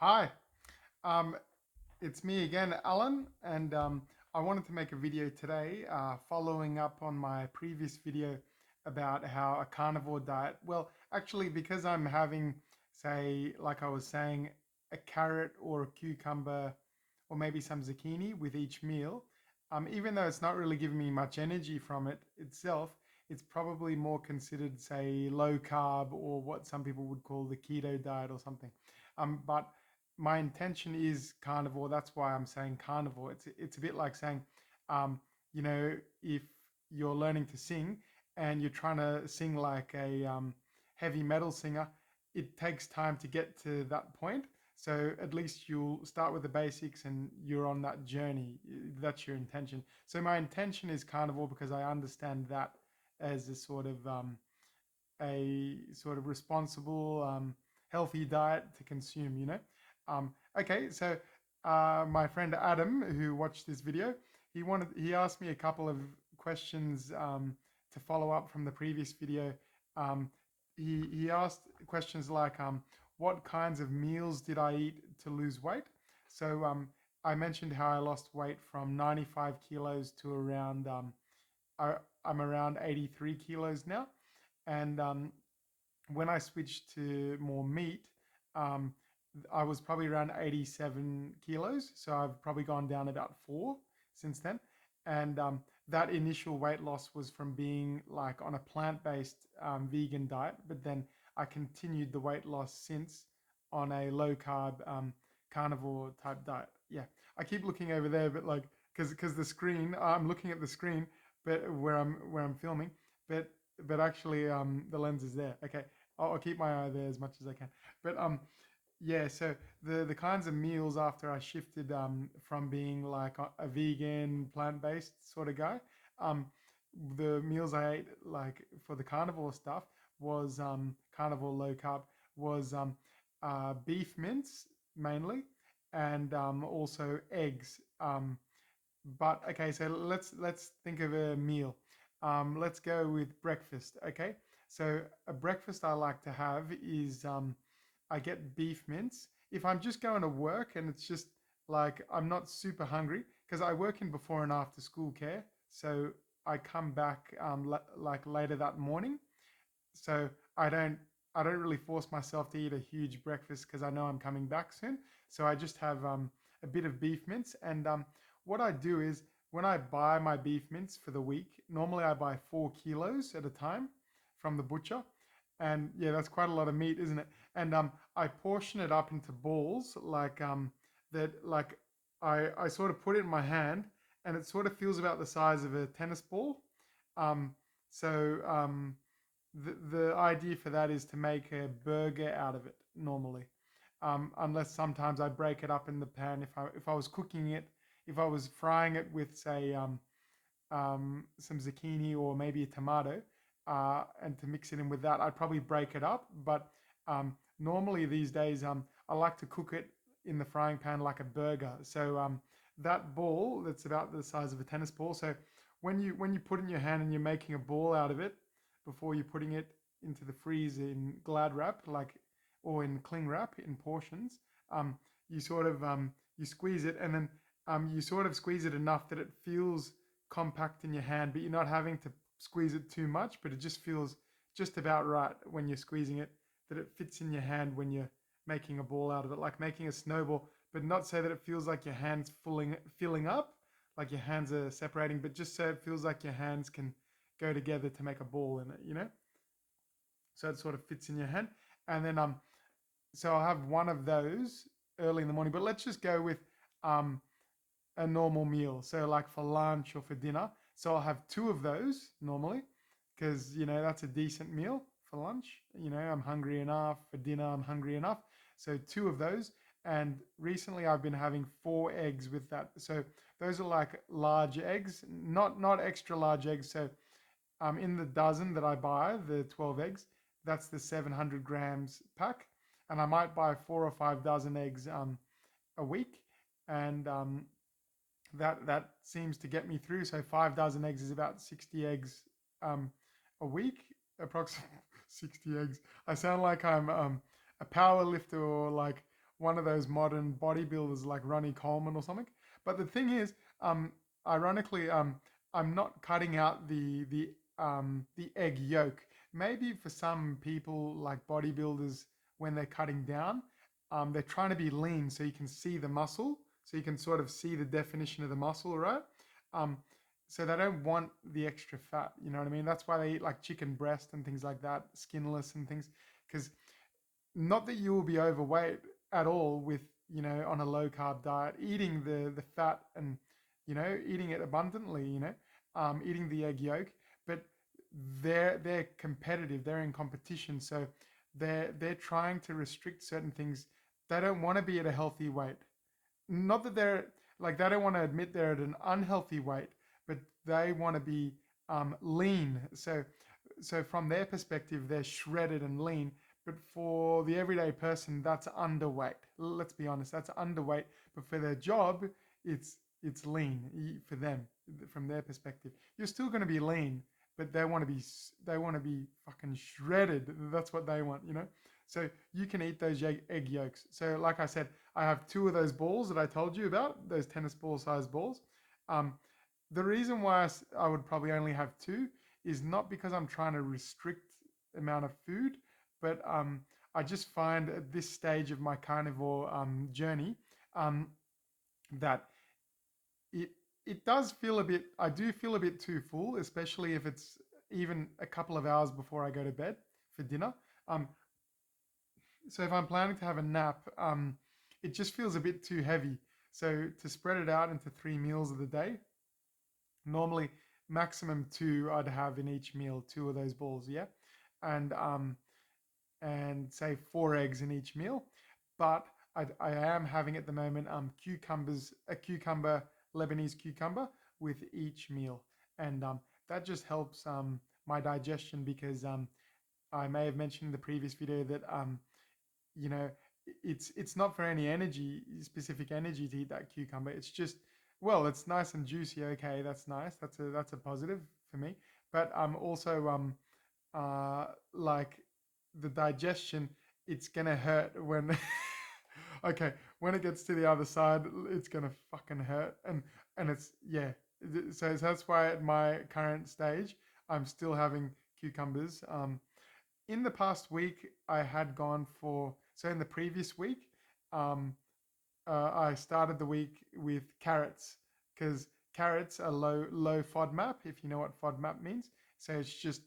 Hi, um, it's me again, Alan, and I wanted to make a video today following up on my previous video about how a carnivore diet, well, actually, because I'm having, say, like I was saying, a carrot or a cucumber or maybe some zucchini with each meal, even though it's not really giving me much energy from it itself, it's probably more considered, say, low carb or what some people would call the keto diet or something. But my intention is carnivore. That's why I'm saying carnivore. It's a bit like saying, um, if you're learning to sing and you're trying to sing like a heavy metal singer, it takes time to get to that point. So at least you'll start with the basics and you're on that journey. That's your intention. So my intention is carnivore because I understand that as a sort of responsible, healthy diet to consume, Okay, so my friend Adam, who watched this video, he asked me a couple of questions to follow up from the previous video. Um, he asked questions like, what kinds of meals did I eat to lose weight? So I mentioned how I lost weight from 95 kilos to around, I, I'm around 83 kilos now. And when I switched to more meat, um, I was probably around 87 kilos. So I've probably gone down about 4 since then. And that initial weight loss was from being like on a plant-based vegan diet, but then I continued the weight loss since on a low carb carnivore type diet. Yeah, I keep looking over there, but like because the screen, I'm looking at the screen, but where I'm filming, but actually the lens is there. Okay, I'll keep my eye there as much as I can. But yeah, so the kinds of meals after I shifted from being like a vegan, plant-based sort of guy, um, the meals I ate like for the carnivore stuff was carnivore low carb was beef mince mainly, and also eggs. But okay, so let's think of a meal. Let's go with breakfast. Okay, so a breakfast I like to have is I get beef mince. If I'm just going to work and it's just like I'm not super hungry because I work in before and after school care, so I come back like later that morning, so I don't really force myself to eat a huge breakfast because I know I'm coming back soon. So I just have a bit of beef mince, and what I do is when I buy my beef mince for the week, normally I buy 4 kilos at a time from the butcher, and yeah, that's quite a lot of meat, isn't it? And I portion it up into balls like that, like I sort of put it in my hand, and it sort of feels about the size of a tennis ball. Um, so the idea for that is to make a burger out of it normally, unless sometimes I break it up in the pan. If I was cooking it, if I was frying it with say some zucchini or maybe a tomato, and to mix it in with that, I'd probably break it up. But normally these days, I like to cook it in the frying pan like a burger. So that ball that's about the size of a tennis ball. So when you put it in your hand and you're making a ball out of it before you're putting it into the freeze in Glad wrap, like or in cling wrap in portions, um, you sort of you squeeze it and then you sort of squeeze it enough that it feels compact in your hand, but you're not having to squeeze it too much, but it just feels just about right when you're squeezing it, that it fits in your hand when you're making a ball out of it, like making a snowball, but not so that it feels like your hands filling up, like your hands are separating, but just so it feels like your hands can go together to make a ball in it. So it sort of fits in your hand. And then so I'll have one of those early in the morning, but let's just go with um a normal meal. So like for lunch or for dinner. So I'll have two of those normally because that's a decent meal for lunch. I'm hungry enough. For dinner, I'm hungry enough. So two of those. And recently I've been having 4 eggs with that. So those are like large eggs, not extra large eggs. So in the dozen that I buy, the 12 eggs, that's the 700 grams pack. And I might buy 4 or 5 dozen eggs a week. And that seems to get me through. So 5 dozen eggs is about 60 eggs a week, approximately 60 eggs. I sound like I'm a power lifter or like one of those modern bodybuilders like Ronnie Coleman or something. But the thing is, ironically, I'm not cutting out the egg yolk. Maybe for some people like bodybuilders, when they're cutting down, they're trying to be lean so you can see the muscle, so you can sort of see the definition of the muscle, right? Um, so they don't want the extra fat, you know what I mean? That's why they eat like chicken breast and things like that, skinless and things, because not that you will be overweight at all with, on a low carb diet, eating the fat and, eating it abundantly, eating the egg yolk, but they're competitive, they're in competition, so they're trying to restrict certain things. They don't want to be at a healthy weight. Not that they're like they don't want to admit they're at an unhealthy weight, but they want to be lean. So from their perspective, they're shredded and lean. But for the everyday person, that's underweight. Let's be honest, that's underweight. But for their job, it's lean for them from their perspective. You're still going to be lean, but they want to be fucking shredded. That's what they want. So you can eat those egg yolks. So like I said, I have two of those balls that I told you about, those tennis ball sized balls. Um, the reason why I would probably only have two is not because I'm trying to restrict the amount of food, but I just find at this stage of my carnivore journey um, that it it does feel a bit. I do feel a bit too full, especially if it's even a couple of hours before I go to bed for dinner. Um, so if I'm planning to have a nap, it just feels a bit too heavy. So to spread it out into 3 meals of the day, normally maximum two I'd have in each meal, two of those balls, yeah, and say 4 eggs in each meal. But I am having at the moment a cucumber, Lebanese cucumber with each meal, and that just helps my digestion because I may have mentioned in the previous video that you know it's not for any specific energy to eat that cucumber. It's just, well, it's nice and juicy. Okay, that's nice. That's a positive for me. But also like the digestion, it's gonna hurt when okay, when it gets to the other side, it's gonna fucking hurt. And it's, yeah. So that's why at my current stage, I'm still having cucumbers. In the past week, I had gone for, so in the previous week, um, I started the week with carrots because carrots are low FODMAP, if you know what FODMAP means. So it's just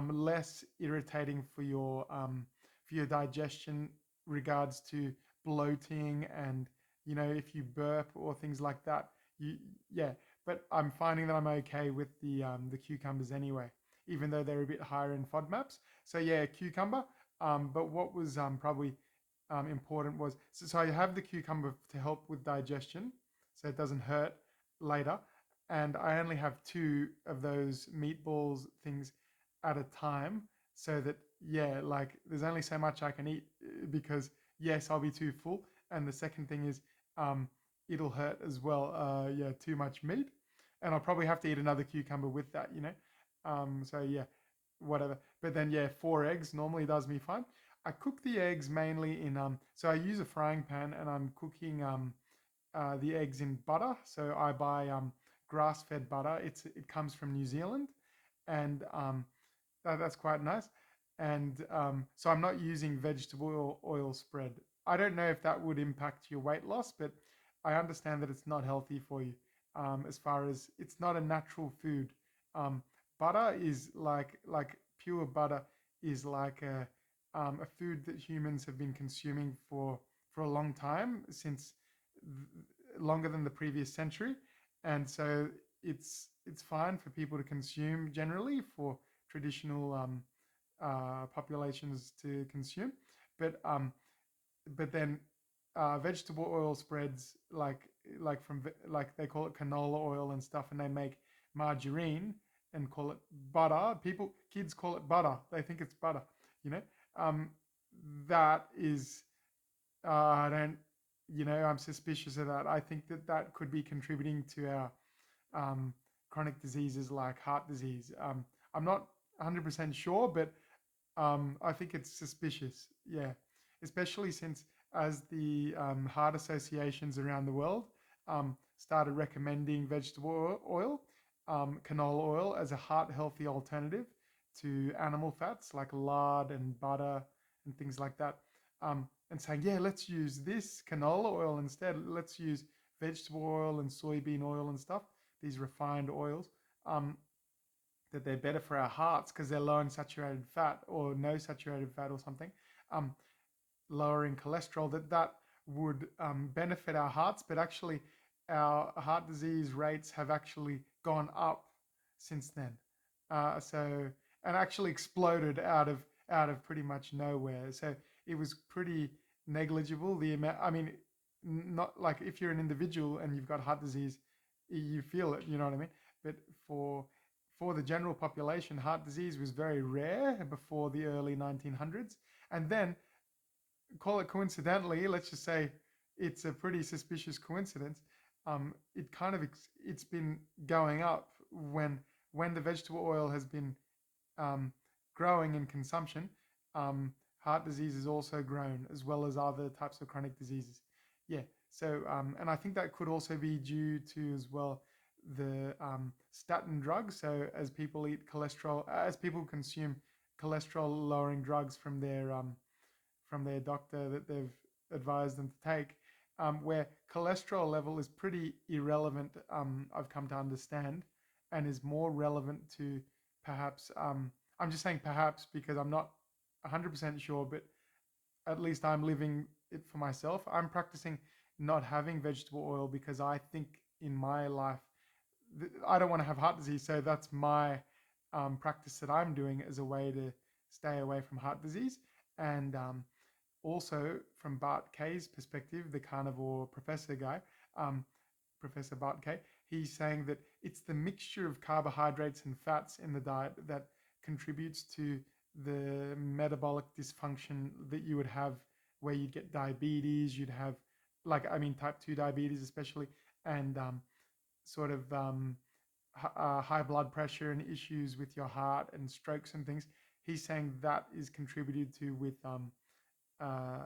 less irritating for your digestion regards to bloating and, if you burp or things like that. You Yeah, but I'm finding that I'm okay with the cucumbers anyway, even though they're a bit higher in FODMAPs. So yeah, cucumber. But what was probably important was, so I have the cucumber to help with digestion, so it doesn't hurt later. And I only have two of those meatballs things at a time, so that, yeah, like there's only so much I can eat because yes, I'll be too full. And the second thing is, um, it'll hurt as well. Yeah, too much meat, and I'll probably have to eat another cucumber with that. So yeah, whatever. But then yeah, 4 eggs normally does me fine. I cook the eggs mainly in so I use a frying pan and I'm cooking the eggs in butter. So I buy grass-fed butter. It comes from New Zealand, and that's quite nice. And so I'm not using vegetable oil spread. I don't know if that would impact your weight loss, but I understand that it's not healthy for you. As far as it's not a natural food. Um, Butter is like pure butter is like a food that humans have been consuming for a long time, since longer than the previous century, and so it's fine for people to consume generally for traditional populations to consume, but then vegetable oil spreads like they call it canola oil and stuff, and they make margarine and call it butter. Kids call it butter. They think it's butter. You know, um, that is I don't. I'm suspicious of that. I think that could be contributing to our chronic diseases like heart disease. I'm not 100% sure, but I think it's suspicious. Yeah, especially since heart associations around the world started recommending vegetable oil, canola oil, as a heart healthy alternative to animal fats like lard and butter and things like that, and saying, yeah, let's use this canola oil instead. Let's use vegetable oil and soybean oil and stuff, these refined oils, um, that they're better for our hearts because they're low in saturated fat or no saturated fat or something. Um, Lowering cholesterol, that would benefit our hearts, but actually our heart disease rates have actually gone up since then. So and actually exploded out of pretty much nowhere. So it was pretty negligible, the amount. I mean, not like if you're an individual and you've got heart disease, you feel it. You know what I mean? But for for the general population, heart disease was very rare before the early 1900s. And then, call it coincidentally, let's just say it's a pretty suspicious coincidence. It kind of it's been going up when the vegetable oil has been um, growing in consumption. Heart disease has also grown, as well as other types of chronic diseases. Yeah. So, and I think that could also be due to as well the statin drugs. So, as people eat cholesterol, as people consume cholesterol lowering drugs from their doctor that they've advised them to take, where cholesterol level is pretty irrelevant, I've come to understand, and is more relevant to perhaps, I'm just saying perhaps because I'm not 100% sure, but at least I'm living it for myself. I'm practicing not having vegetable oil because I think in my life, I don't want to have heart disease. So that's my practice that I'm doing as a way to stay away from heart disease. And also from Bart Kay's perspective, the carnivore professor guy, um, Professor Bart Kay, he's saying that it's the mixture of carbohydrates and fats in the diet that contributes to the metabolic dysfunction that you would have, where you'd get diabetes, you'd have, like, I mean, type 2 diabetes especially, and sort of high blood pressure and issues with your heart and strokes and things. He's saying that is contributed to with uh,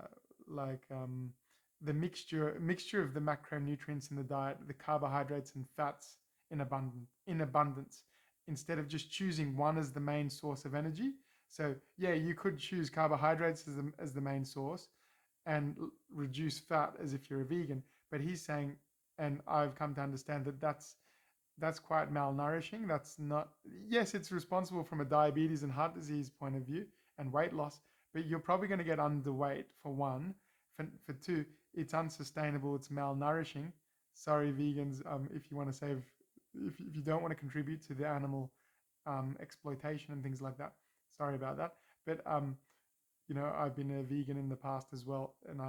like the mixture of the macronutrients in the diet, the carbohydrates and fats in abundance, instead of just choosing one as the main source of energy. So yeah, you could choose carbohydrates as the main source and reduce fat as if you're a vegan. But he's saying, and I've come to understand that that's quite malnourishing. That's not, yes, it's responsible from a diabetes and heart disease point of view and weight loss, but you're probably going to get underweight for one. For two, it's unsustainable, it's malnourishing. Sorry, vegans, if you want to save, if you don't want to contribute to the animal exploitation and things like that. Sorry about that. But, I've been a vegan in the past as well, and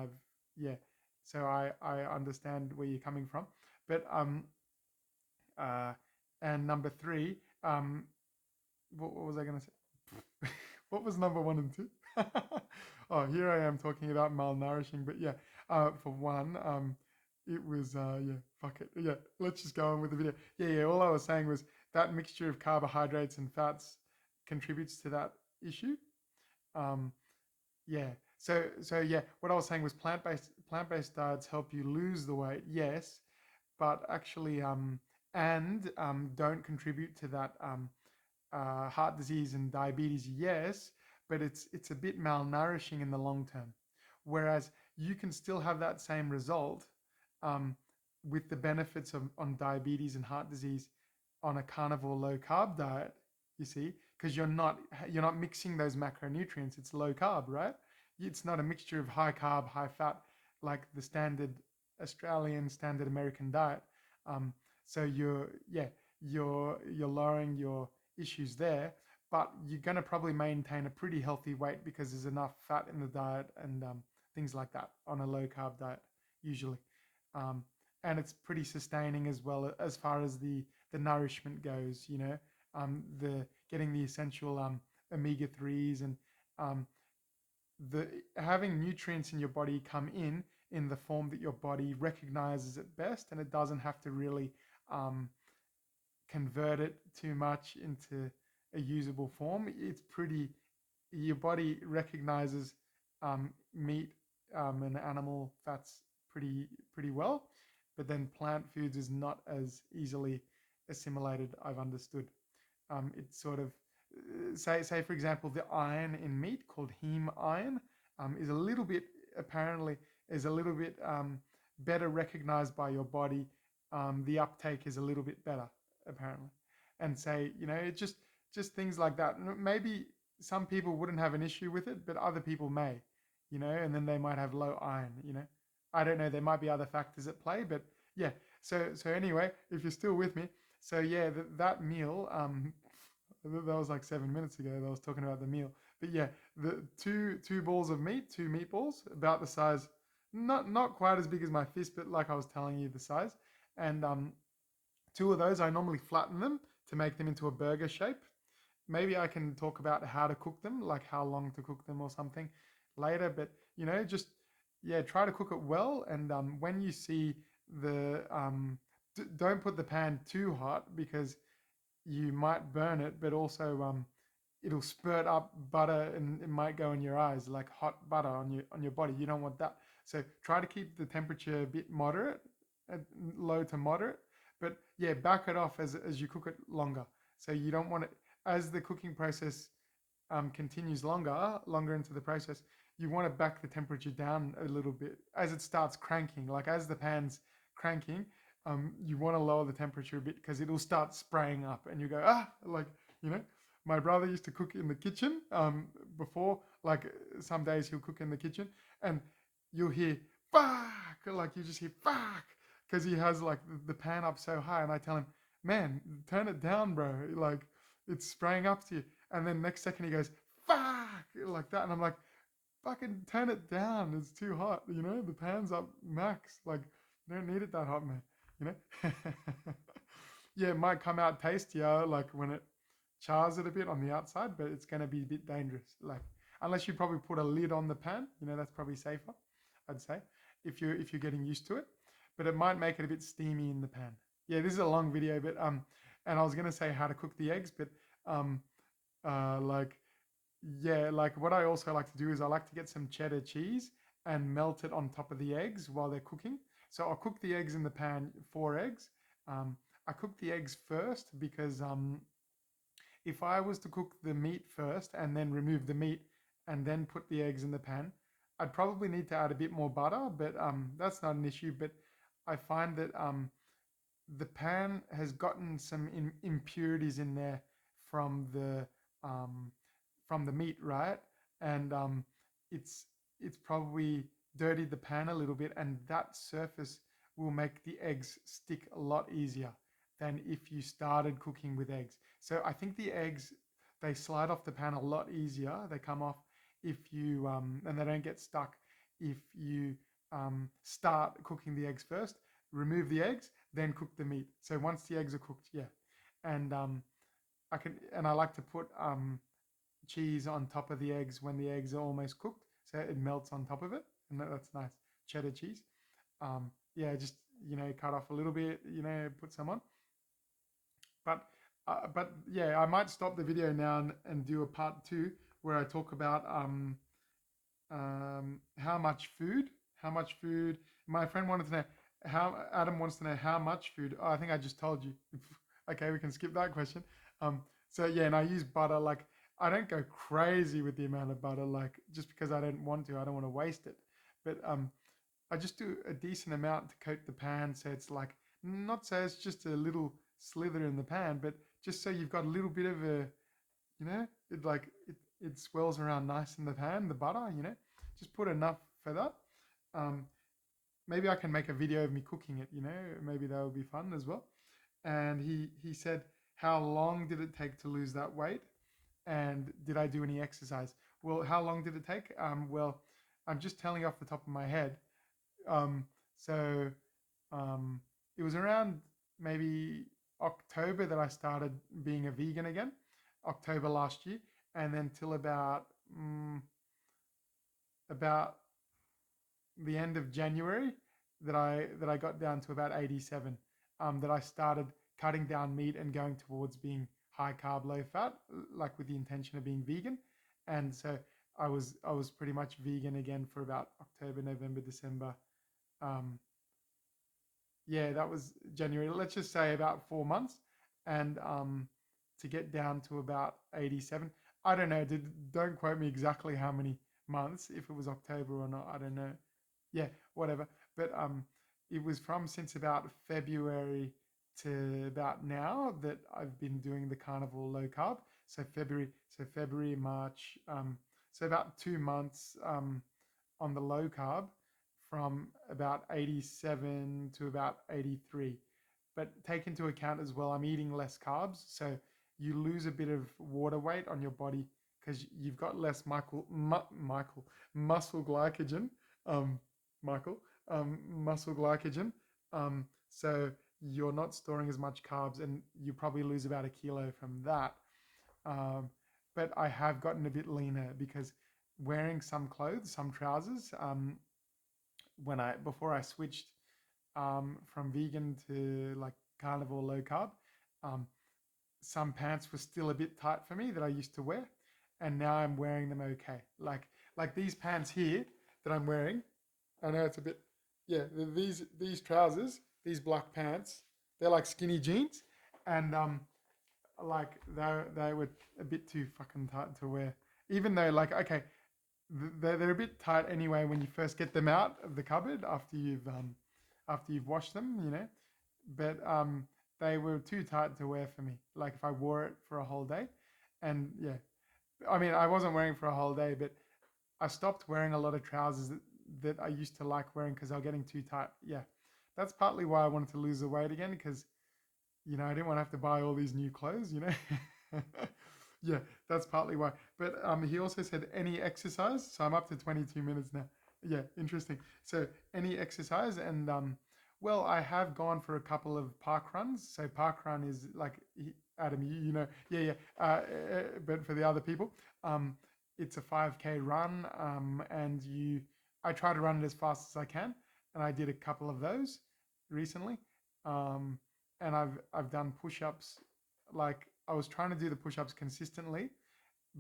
yeah, so I understand where you're coming from. But, uh, and number three, what was I going to say? What was number one and two? Oh, here I am talking about malnourishing, but yeah, for one, it was, yeah, fuck it. Yeah, let's just go on with the video. Yeah, all I was saying was that mixture of carbohydrates and fats contributes to that issue. Um, yeah. So yeah, what I was saying was plant-based diets help you lose the weight, yes, but actually and don't contribute to that heart disease and diabetes, yes, but it's a bit malnourishing in the long term. Whereas you can still have that same result um, with the benefits of on diabetes and heart disease on a carnivore low carb diet. You see, because you're not mixing those macronutrients. It's low carb, right? It's not a mixture of high carb, high fat like the standard Australian, standard American diet. Um, so you're lowering your issues there, but you're going to probably maintain a pretty healthy weight because there's enough fat in the diet and things like that on a low carb diet usually. Um, and it's pretty sustaining as well as far as the nourishment goes. The getting the essential omega threes and um, the having nutrients in your body come in the form that your body recognizes it best, and it doesn't have to really um, convert it too much into a usable form. It's pretty, your body recognizes meat and animal fats pretty well, but then plant foods is not as easily assimilated, I've understood. It's sort of say for example the iron in meat called heme iron is a little bit apparently is a little bit better recognized by your body. The uptake is a little bit better apparently, and say it just things like that. Maybe some people wouldn't have an issue with it, but other people may, and then they might have low iron. I don't know. There might be other factors at play, but yeah. So anyway, if you're still with me, so yeah, that meal. That was like 7 minutes ago that I was talking about the meal. But yeah, the two balls of meat, two meatballs, about the size, not quite as big as my fist, but like I was telling you, the size. And two of those, I normally flatten them to make them into a burger shape. Maybe I can talk about how to cook them, like how long to cook them or something later. But just yeah, try to cook it well. And when you see the don't put the pan too hot because you might burn it, but also it'll spurt up butter and it might go in your eyes like hot butter on your body. You don't want that. So try to keep the temperature a bit moderate, low to moderate. But yeah, back it off as you cook it longer. So you don't want it as the cooking process continues longer into the process. You want to back the temperature down a little bit as it starts cranking. Like as the pan's cranking, you want to lower the temperature a bit because it'll start spraying up, and you go like My brother used to cook in the kitchen before. Like some days he'll cook in the kitchen, and you'll hear fuck, like you just hear fuck because he has like the pan up so high, and I tell him, man, turn it down, bro. Like it's spraying up to you, and then next second he goes fuck like that, and I'm like, fucking turn it down. It's too hot. The pan's up max. Like you don't need it that hot, man. You know? Yeah, it might come out tastier like when it chars it a bit on the outside, but it's going to be a bit dangerous. Like unless you probably put a lid on the pan, that's probably safer, I'd say, if you're getting used to it. But it might make it a bit steamy in the pan. Yeah, this is a long video, but and I was going to say how to cook the eggs, but um like yeah, like what I also like to do is I like to get some cheddar cheese and melt it on top of the eggs while they're cooking. So I'll cook the eggs in the pan, 4 eggs. Um, I cook the eggs first because if I was to cook the meat first and then remove the meat and then put the eggs in the pan, I'd probably need to add a bit more butter, but that's not an issue. But I find that the pan has gotten some impurities in there from the um, from the meat, right? And it's probably dirtied the pan a little bit, and that surface will make the eggs stick a lot easier than if you started cooking with eggs. So I think the eggs, they slide off the pan a lot easier. They come off if you and they don't get stuck if you start cooking the eggs first. Remove the eggs, then cook the meat. So once the eggs are cooked, yeah, and I like to put cheese on top of the eggs when the eggs are almost cooked, so it melts on top of it, and that's nice cheddar cheese. Yeah, just cut off a little bit, put some on. But yeah, I might stop the video now and do a part two where I talk about how much food, My friend wanted to know Adam wants to know how much food. Oh, I think I just told you. Okay, we can skip that question. So yeah, and I use butter. Like I don't go crazy with the amount of butter, like just because I don't want to. I don't want to waste it. But I just do a decent amount to coat the pan, so it's like not so it's just a little slither in the pan, but just so you've got a little bit of a, it swells around nice in the pan, the butter. Just put enough for that. Um, Maybe I can make a video of me cooking it. Maybe that would be fun as well. And he said, how long did it take to lose that weight? And did I do any exercise? Well, how long did it take? Well, I'm just telling off the top of my head. Um, so it was around maybe October that I started being a vegan again, October last year, and then till about the end of January that I got down to about 87. That I started cutting down meat and going towards being high carb, low fat, like with the intention of being vegan. And so I was pretty much vegan again for about October, November, December. Um, yeah, that was January. Let's just say about 4 months, and to get down to about 87. I don't know. Don't quote me exactly how many months. If it was October or not, I don't know. Yeah, whatever. But it was from since about February to about now that I've been doing the carnivore low carb. So February, March. So about 2 months on the low carb from about 87 to about 83. But take into account as well, I'm eating less carbs. So you lose a bit of water weight on your body because you've got less muscle glycogen. Um, Michael, muscle glycogen. So you're not storing as much carbs and you probably lose about a kilo from that. Um, but I have gotten a bit leaner because wearing some clothes, some trousers, before I switched from vegan to like carnivore low carb, um, some pants were still a bit tight for me that I used to wear, and now I'm wearing them okay. Like these pants here that I'm wearing. I know it's a bit, yeah. These trousers, these black pants, they're like skinny jeans, and like they were a bit too fucking tight to wear. Even though like okay, they're a bit tight anyway when you first get them out of the cupboard after you've washed them, you know. But they were too tight to wear for me. Like if I wore it for a whole day, and yeah, I mean I wasn't wearing for a whole day, but I stopped wearing a lot of trousers that I used to like wearing because they were getting too tight. Yeah, that's partly why I wanted to lose the weight again because I didn't want to have to buy all these new clothes, Yeah, that's partly why. But he also said any exercise. So I'm up to 22 minutes now. Yeah, interesting. So any exercise and well, I have gone for a couple of park runs. So park run is like Adam, you know, yeah, yeah. But for the other people, um, it's a 5K run, and I try to run it as fast as I can, and I did a couple of those recently. Um, and I've done push-ups. Like I was trying to do the push-ups consistently,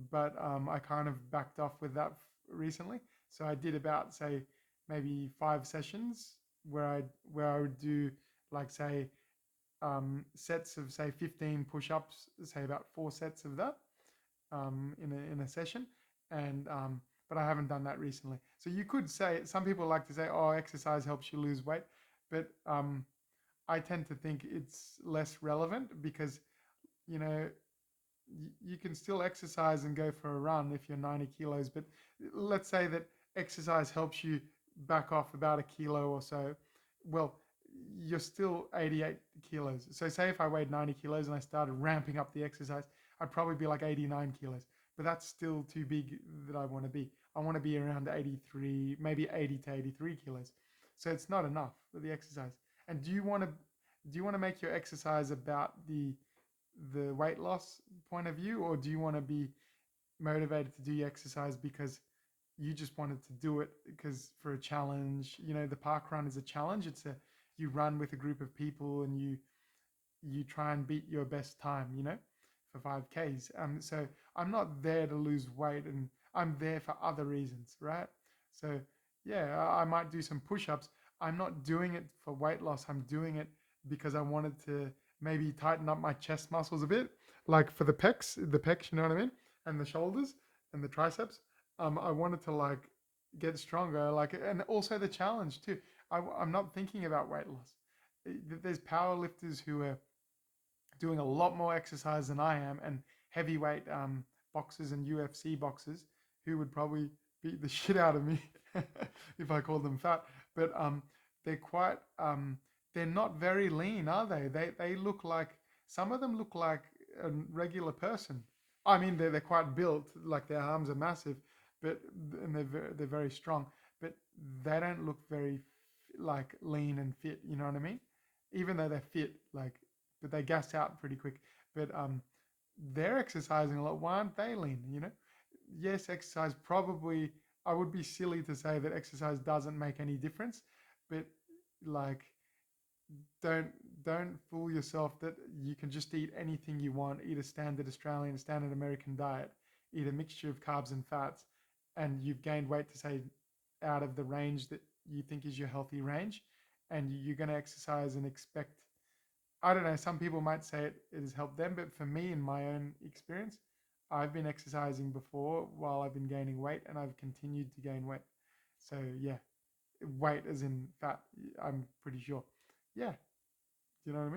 but I kind of backed off with that recently. So I did about say maybe 5 sessions where I would do like say sets of say 15 push-ups, say about 4 sets of that in a session, and but I haven't done that recently. So you could say some people like to say, oh, exercise helps you lose weight, but I tend to think it's less relevant because you know you can still exercise and go for a run if you're 90 kilos, but let's say that exercise helps you back off about a kilo or so. Well, you're still 88 kilos. So say if I weighed 90 kilos and I started ramping up the exercise, I'd probably be like 89 kilos. But that's still too big that I want to be. I want to be around 83, maybe 80 to 83 kilos. So it's not enough for the exercise. And do you want to make your exercise about the weight loss point of view, or do you want to be motivated to do your exercise because you just wanted to do it because for a challenge? The park run is a challenge. You run with a group of people and you try and beat your best time, for 5Ks. So I'm not there to lose weight, and I'm there for other reasons, right? So yeah, I might do some push-ups. I'm not doing it for weight loss. I'm doing it because I wanted to maybe tighten up my chest muscles a bit, like for the pecs, you know what I mean, and the shoulders and the triceps. I wanted to like get stronger, like, and also the challenge too. I'm not thinking about weight loss. There's power lifters who are doing a lot more exercise than I am, and heavyweight boxers and UFC boxers who would probably beat the shit out of me if I called them fat. But they're quite they're not very lean, are they? They look like, some of them look like a regular person. I mean, they're quite built, like their arms are massive, but and they're very strong, but they don't look very like lean and fit. You know what I mean? Even though they're fit, like, but they gas out pretty quick. But they're exercising a lot. Why aren't they lean? Yes, exercise probably. I would be silly to say that exercise doesn't make any difference, but like, don't don't fool yourself that you can just eat anything you want. Eat a standard Australian, standard American diet. Eat a mixture of carbs and fats, and you've gained weight to say out of the range that you think is your healthy range, and you're going to exercise and expect, I don't know, some people might say it has helped them, but for me, in my own experience, I've been exercising before while I've been gaining weight, and I've continued to gain weight. So yeah, weight as in fat, I'm pretty sure. Yeah, do you know what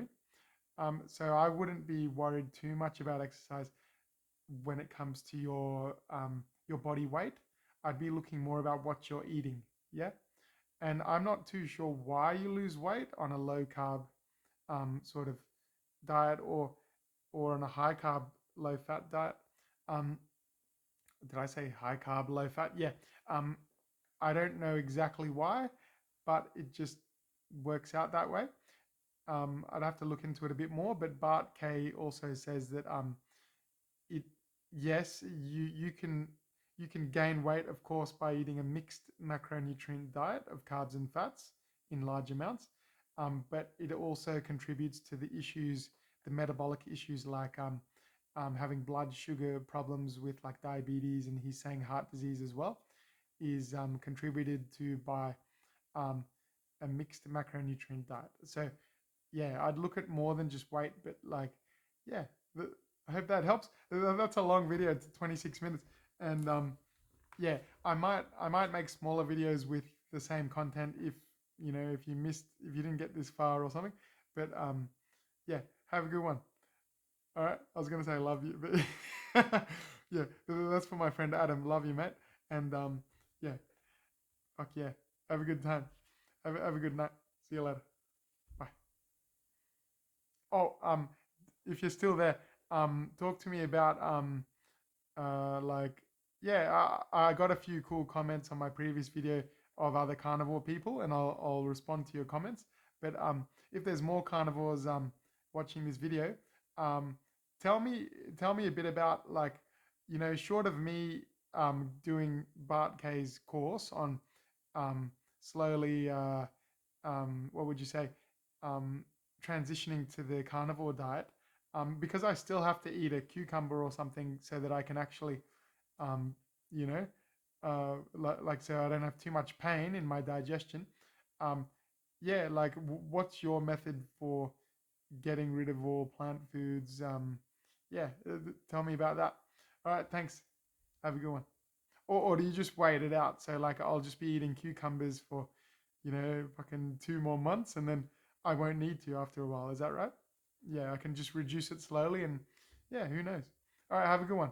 I mean? So I wouldn't be worried too much about exercise when it comes to your body weight. I'd be looking more about what you're eating. Yeah, and I'm not too sure why you lose weight on a low carb sort of diet, or on a high carb low fat diet. Um, did I say high carb low fat? Yeah. Um, I don't know exactly why, but it just works out that way. I'd have to look into it a bit more, but Bart K also says that it yes, you can gain weight, of course, by eating a mixed macronutrient diet of carbs and fats in large amounts, but it also contributes to the issues, the metabolic issues like having blood sugar problems with like diabetes, and he's saying heart disease as well, is contributed to by um, a mixed macronutrient diet. So yeah, I'd look at more than just weight, but like, yeah, I hope that helps. That's a long video, it's 26 minutes, and yeah, I might make smaller videos with the same content if if you didn't get this far or something. But yeah, have a good one. All right, I was gonna say I love you, but yeah, that's for my friend Adam. Love you, mate, and yeah, fuck yeah, have a good time. Have a good night. See you later. Bye. Oh, if you're still there, talk to me about like, yeah, I got a few cool comments on my previous video of other carnivore people, and I'll respond to your comments. But if there's more carnivores watching this video, um, tell me tell me a bit about, like, short of me doing Bart K's course on slowly what would you say, um, transitioning to the carnivore diet, because I still have to eat a cucumber or something so that I can actually, um, you know, like, so I don't have too much pain in my digestion. Um, yeah, like, what's your method for getting rid of all plant foods? Yeah, tell me about that. All right, thanks. Have a good one. Or do you just wait it out? So like, I'll just be eating cucumbers for, fucking 2 more months, and then I won't need to after a while. Is that right? Yeah, I can just reduce it slowly, and yeah, who knows? All right, have a good one.